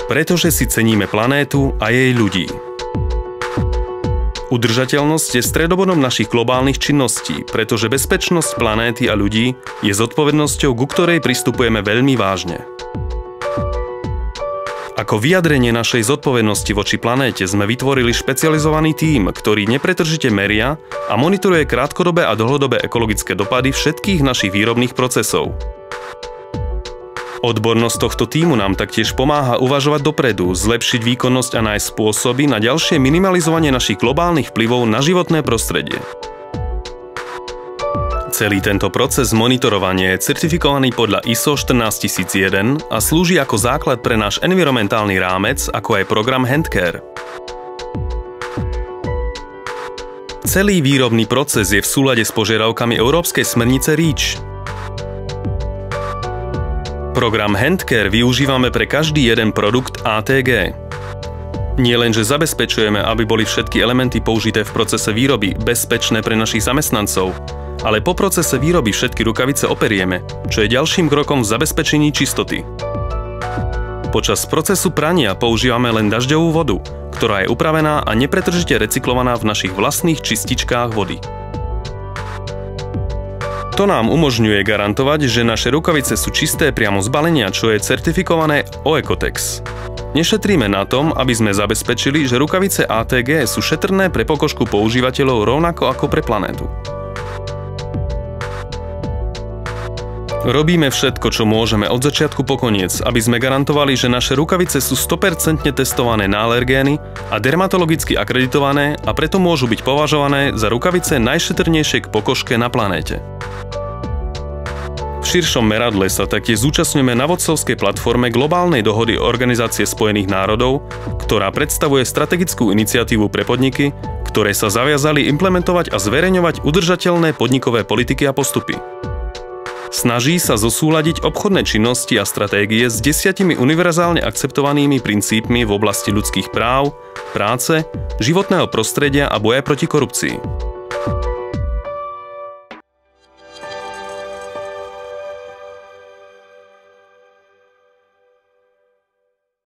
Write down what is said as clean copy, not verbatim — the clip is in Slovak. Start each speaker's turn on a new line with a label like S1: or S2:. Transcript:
S1: Pretože si ceníme planétu a jej ľudí. Udržateľnosť je stredobodom našich globálnych činností, pretože bezpečnosť planéty a ľudí je zodpovednosťou, ku ktorej pristupujeme veľmi vážne. Ako vyjadrenie našej zodpovednosti voči planéte sme vytvorili špecializovaný tím, ktorý nepretržite meria a monitoruje krátkodobé a dlhodobé ekologické dopady všetkých našich výrobných procesov. Odbornosť tohto tímu nám taktiež pomáha uvažovať dopredu, zlepšiť výkonnosť a nájsť spôsoby na ďalšie minimalizovanie našich globálnych vplyvov na životné prostredie. Celý tento proces monitorovania je certifikovaný podľa ISO 14001 a slúži ako základ pre náš environmentálny rámec, ako aj program Handcare. Celý výrobný proces je v súlade s požiadavkami Európskej smernice REACH. Program Handcare využívame pre každý jeden produkt ATG. Nie len, že zabezpečujeme, aby boli všetky elementy použité v procese výroby bezpečné pre našich zamestnancov, ale po procese výroby všetky rukavice operieme, čo je ďalším krokom v zabezpečení čistoty. Počas procesu prania používame len dažďovú vodu, ktorá je upravená a nepretržite recyklovaná v našich vlastných čističkách vody. To nám umožňuje garantovať, že naše rukavice sú čisté priamo z balenia, čo je certifikované OEKO-TEX. Nešetríme na tom, aby sme zabezpečili, že rukavice ATG sú šetrné pre pokožku používateľov rovnako ako pre planétu. Robíme všetko, čo môžeme od začiatku po koniec, aby sme garantovali, že naše rukavice sú 100% testované na alergény a dermatologicky akreditované a preto môžu byť považované za rukavice najšetrnejšie k pokožke na planéte. V širšom meradle sa taktiež zúčastňujeme na vodcovskej platforme Globálnej dohody Organizácie spojených národov, ktorá predstavuje strategickú iniciatívu pre podniky, ktoré sa zaviazali implementovať a zverejňovať udržateľné podnikové politiky a postupy. Snaží sa zosúladiť obchodné činnosti a stratégie s 10 univerzálne akceptovanými princípmi v oblasti ľudských práv, práce, životného prostredia a boja proti korupcii.